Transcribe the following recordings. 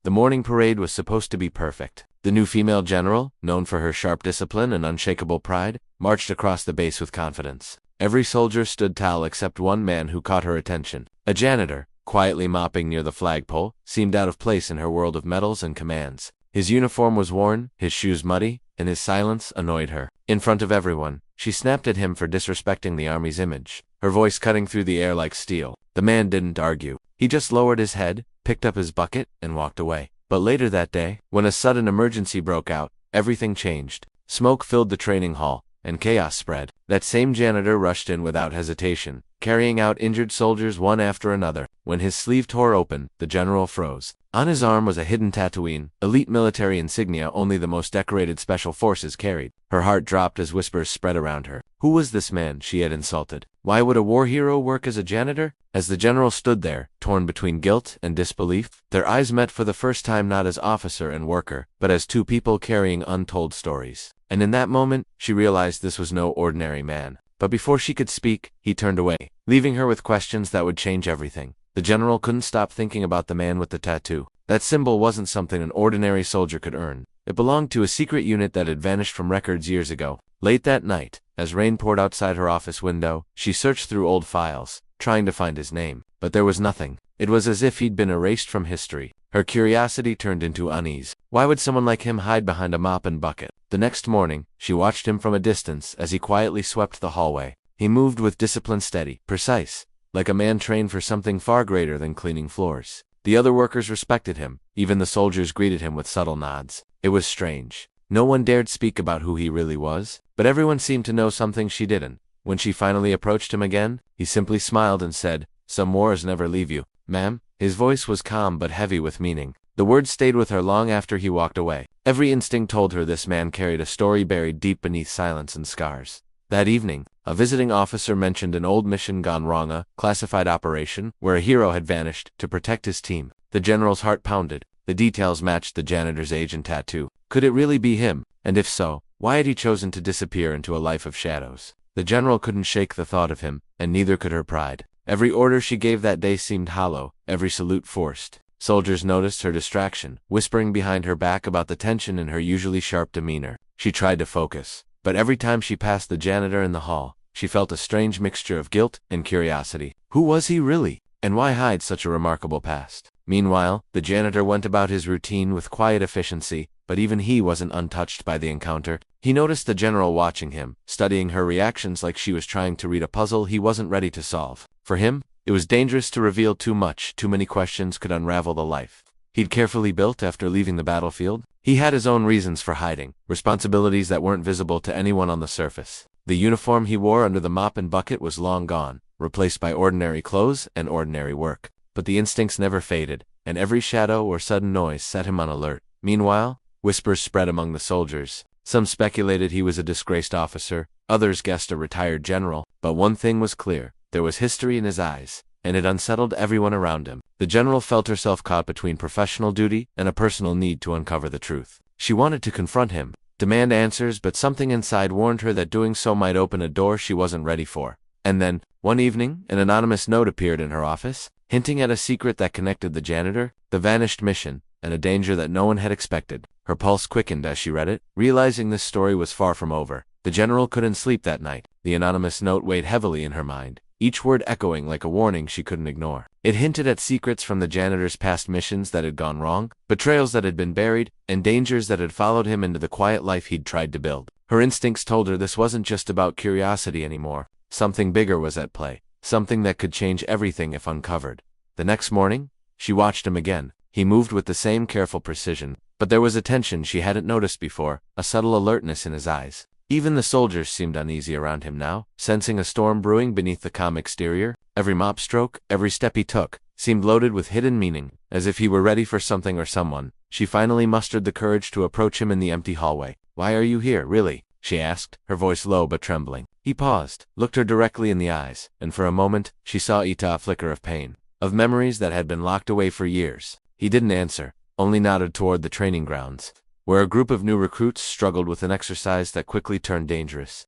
The morning parade was supposed to be perfect. The new female general, known for her sharp discipline and unshakable pride, marched across the base with confidence. Every soldier stood tall except one man who caught her attention. A janitor, quietly mopping near the flagpole, seemed out of place in her world of medals and commands. His uniform was worn, his shoes muddy, and his silence annoyed her. In front of everyone, she snapped at him for disrespecting the army's image, her voice cutting through the air like steel. The man didn't argue. He just lowered his head, picked up his bucket, and walked away. But later that day, when a sudden emergency broke out, everything changed. Smoke filled the training hall, and chaos spread. That same janitor rushed in without hesitation, carrying out injured soldiers one after another. When his sleeve tore open, the general froze. On his arm was a hidden tattooing, elite military insignia only the most decorated special forces carried. Her heart dropped as whispers spread around her. Who was this man she had insulted? Why would a war hero work as a janitor? As the general stood there, torn between guilt and disbelief, their eyes met for the first time not as officer and worker, but as two people carrying untold stories. And in that moment, she realized this was no ordinary man. But before she could speak, he turned away, leaving her with questions that would change everything. The general couldn't stop thinking about the man with the tattoo. That symbol wasn't something an ordinary soldier could earn. It belonged to a secret unit that had vanished from records years ago. Late that night, as rain poured outside her office window, she searched through old files, trying to find his name. But there was nothing. It was as if he'd been erased from history. Her curiosity turned into unease. Why would someone like him hide behind a mop and bucket? The next morning, she watched him from a distance as he quietly swept the hallway. He moved with discipline, steady, precise, like a man trained for something far greater than cleaning floors. The other workers respected him. Even the soldiers greeted him with subtle nods. It was strange. No one dared speak about who he really was, but everyone seemed to know something she didn't. When she finally approached him again, he simply smiled and said, "Some wars never leave you, ma'am." His voice was calm but heavy with meaning. The words stayed with her long after he walked away. Every instinct told her this man carried a story buried deep beneath silence and scars. That evening, a visiting officer mentioned an old mission gone wrong, a classified operation where a hero had vanished to protect his team. The general's heart pounded. The details matched the janitor's age and tattoo. Could it really be him? And if so, why had he chosen to disappear into a life of shadows? The general couldn't shake the thought of him, and neither could her pride. Every order she gave that day seemed hollow, every salute forced. Soldiers noticed her distraction, whispering behind her back about the tension in her usually sharp demeanor. She tried to focus, but every time she passed the janitor in the hall, she felt a strange mixture of guilt and curiosity. Who was he really? And why hide such a remarkable past? Meanwhile, the janitor went about his routine with quiet efficiency, but even he wasn't untouched by the encounter. He noticed the general watching him, studying her reactions like she was trying to read a puzzle he wasn't ready to solve. For him, it was dangerous to reveal too much. Too many questions could unravel the life he'd carefully built after leaving the battlefield. He had his own reasons for hiding, responsibilities that weren't visible to anyone on the surface. The uniform he wore under the mop and bucket was long gone, replaced by ordinary clothes and ordinary work. But the instincts never faded, and every shadow or sudden noise set him on alert. Meanwhile, whispers spread among the soldiers. Some speculated he was a disgraced officer, others guessed a retired general, but one thing was clear. There was history in his eyes, and it unsettled everyone around him. The general felt herself caught between professional duty and a personal need to uncover the truth. She wanted to confront him, demand answers, but something inside warned her that doing so might open a door she wasn't ready for. And then, one evening, an anonymous note appeared in her office, hinting at a secret that connected the janitor, the vanished mission, and a danger that no one had expected. Her pulse quickened as she read it, realizing this story was far from over. The general couldn't sleep that night. The anonymous note weighed heavily in her mind, each word echoing like a warning she couldn't ignore. It hinted at secrets from the janitor's past missions that had gone wrong, betrayals that had been buried, and dangers that had followed him into the quiet life he'd tried to build. Her instincts told her this wasn't just about curiosity anymore. Something bigger was at play, something that could change everything if uncovered. The next morning, she watched him again. He moved with the same careful precision, but there was a tension she hadn't noticed before, a subtle alertness in his eyes. Even the soldiers seemed uneasy around him now, sensing a storm brewing beneath the calm exterior. Every mop stroke, every step he took, seemed loaded with hidden meaning, as if he were ready for something or someone. She finally mustered the courage to approach him in the empty hallway. "Why are you here, really?" she asked, her voice low but trembling. He paused, looked her directly in the eyes, and for a moment, she saw a flicker of pain, of memories that had been locked away for years. He didn't answer, only nodded toward the training grounds, where a group of new recruits struggled with an exercise that quickly turned dangerous.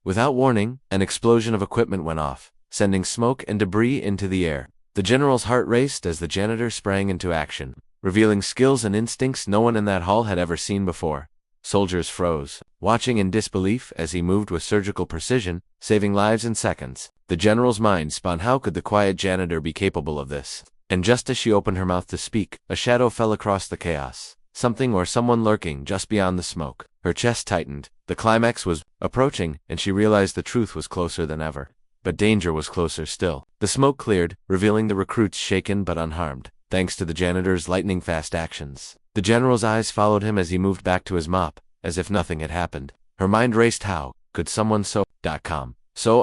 Without warning, an explosion of equipment went off, sending smoke and debris into the air. The general's heart raced as the janitor sprang into action. revealing skills and instincts no one in that hall had ever seen before. Soldiers froze, watching in disbelief as he moved with surgical precision, saving lives in seconds. The general's mind spun, how could the quiet janitor be capable of this? And just as she opened her mouth to speak, a shadow fell across the chaos. Something or someone lurking just beyond the smoke. Her chest tightened. The climax was approaching, and she realized the truth was closer than ever. But danger was closer still. The smoke cleared, revealing the recruits shaken but unharmed, thanks to the janitor's lightning-fast actions. The general's eyes followed him as he moved back to his mop, as if nothing had happened. Her mind raced. How could someone so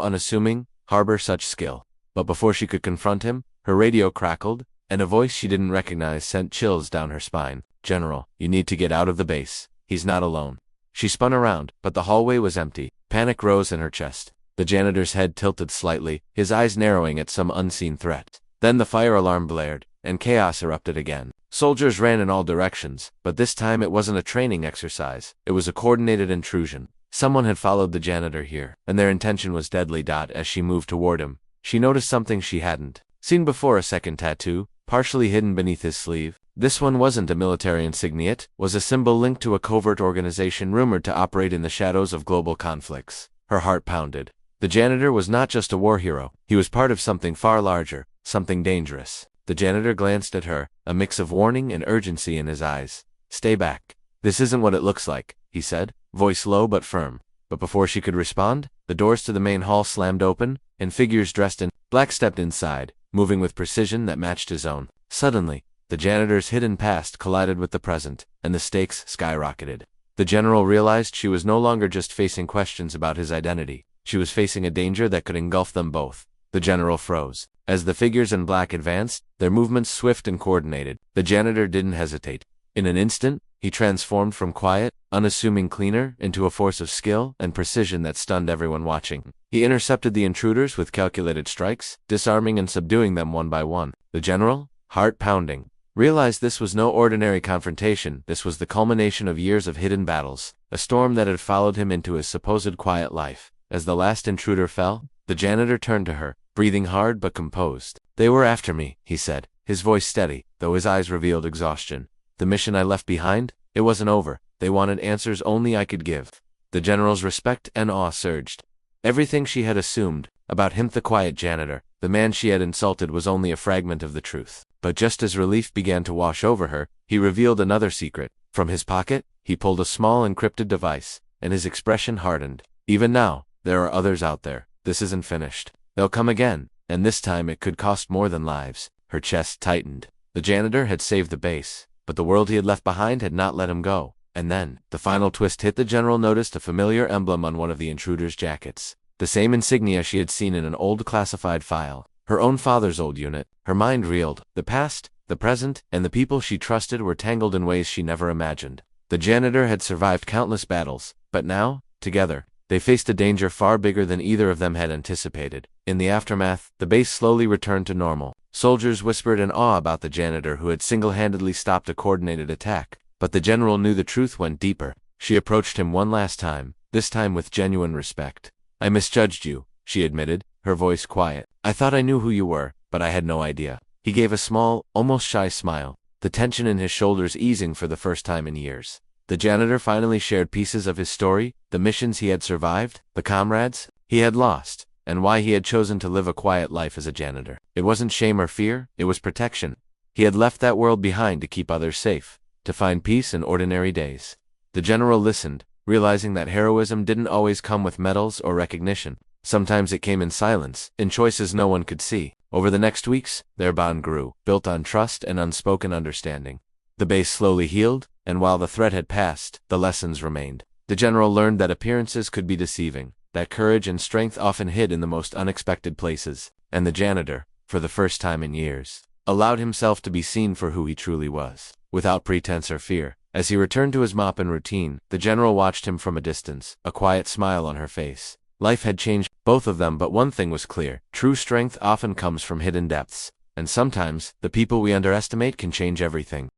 unassuming, harbor such skill? But before she could confront him, her radio crackled, and a voice she didn't recognize sent chills down her spine. "General, you need to get out of the base. He's not alone." She spun around, but the hallway was empty. Panic rose in her chest. The janitor's head tilted slightly, his eyes narrowing at some unseen threat. Then the fire alarm blared, and chaos erupted again. Soldiers ran in all directions, but this time it wasn't a training exercise. It was a coordinated intrusion. Someone had followed the janitor here, and their intention was deadly. As she moved toward him, she noticed something she hadn't seen before: a second tattoo, partially hidden beneath his sleeve. This one wasn't a military insignia, it was a symbol linked to a covert organization rumored to operate in the shadows of global conflicts. Her heart pounded. The janitor was not just a war hero, he was part of something far larger, something dangerous. The janitor glanced at her, a mix of warning and urgency in his eyes. "Stay back. This isn't what it looks like," he said, voice low but firm. But before she could respond, the doors to the main hall slammed open, and figures dressed in black stepped inside, moving with precision that matched his own. Suddenly, the janitor's hidden past collided with the present, and the stakes skyrocketed. The general realized she was no longer just facing questions about his identity. She was facing a danger that could engulf them both. The general froze. As the figures in black advanced, their movements swift and coordinated, the janitor didn't hesitate. In an instant, he transformed from quiet, unassuming cleaner into a force of skill and precision that stunned everyone watching. He intercepted the intruders with calculated strikes, disarming and subduing them one by one. The general, heart pounding, realized this was no ordinary confrontation. This was the culmination of years of hidden battles, a storm that had followed him into his supposed quiet life. As the last intruder fell, the janitor turned to her, breathing hard but composed. "They were after me," he said, his voice steady, though his eyes revealed exhaustion. "The mission I left behind, it wasn't over. They wanted answers only I could give." The general's respect and awe surged. Everything she had assumed about him, the quiet janitor, the man she had insulted, was only a fragment of the truth. But just as relief began to wash over her, he revealed another secret. From his pocket, he pulled a small encrypted device, and his expression hardened. "Even now, there are others out there. This isn't finished. They'll come again, and this time it could cost more than lives." Her chest tightened. The janitor had saved the base, but the world he had left behind had not let him go. And then, the final twist hit. The general noticed a familiar emblem on one of the intruders' jackets. The same insignia she had seen in an old classified file. Her own father's old unit. Her mind reeled. The past, the present, and the people she trusted were tangled in ways she never imagined. The janitor had survived countless battles, but now, together, they faced a danger far bigger than either of them had anticipated. In the aftermath, the base slowly returned to normal. Soldiers whispered in awe about the janitor who had single-handedly stopped a coordinated attack. But the general knew the truth went deeper. She approached him one last time, this time with genuine respect. "I misjudged you," she admitted, her voice quiet. "I thought I knew who you were, but I had no idea." He gave a small, almost shy smile, the tension in his shoulders easing for the first time in years. The janitor finally shared pieces of his story, the missions he had survived, the comrades he had lost, and why he had chosen to live a quiet life as a janitor. It wasn't shame or fear, it was protection. He had left that world behind to keep others safe, to find peace in ordinary days. The general listened, realizing that heroism didn't always come with medals or recognition. Sometimes it came in silence, in choices no one could see. Over the next weeks, their bond grew, built on trust and unspoken understanding. The base slowly healed, and while the threat had passed, the lessons remained. The general learned that appearances could be deceiving, that courage and strength often hid in the most unexpected places, and the janitor, for the first time in years, allowed himself to be seen for who he truly was, without pretense or fear. As he returned to his mop and routine, the general watched him from a distance, a quiet smile on her face. Life had changed both of them, but one thing was clear: true strength often comes from hidden depths, and sometimes, the people we underestimate can change everything.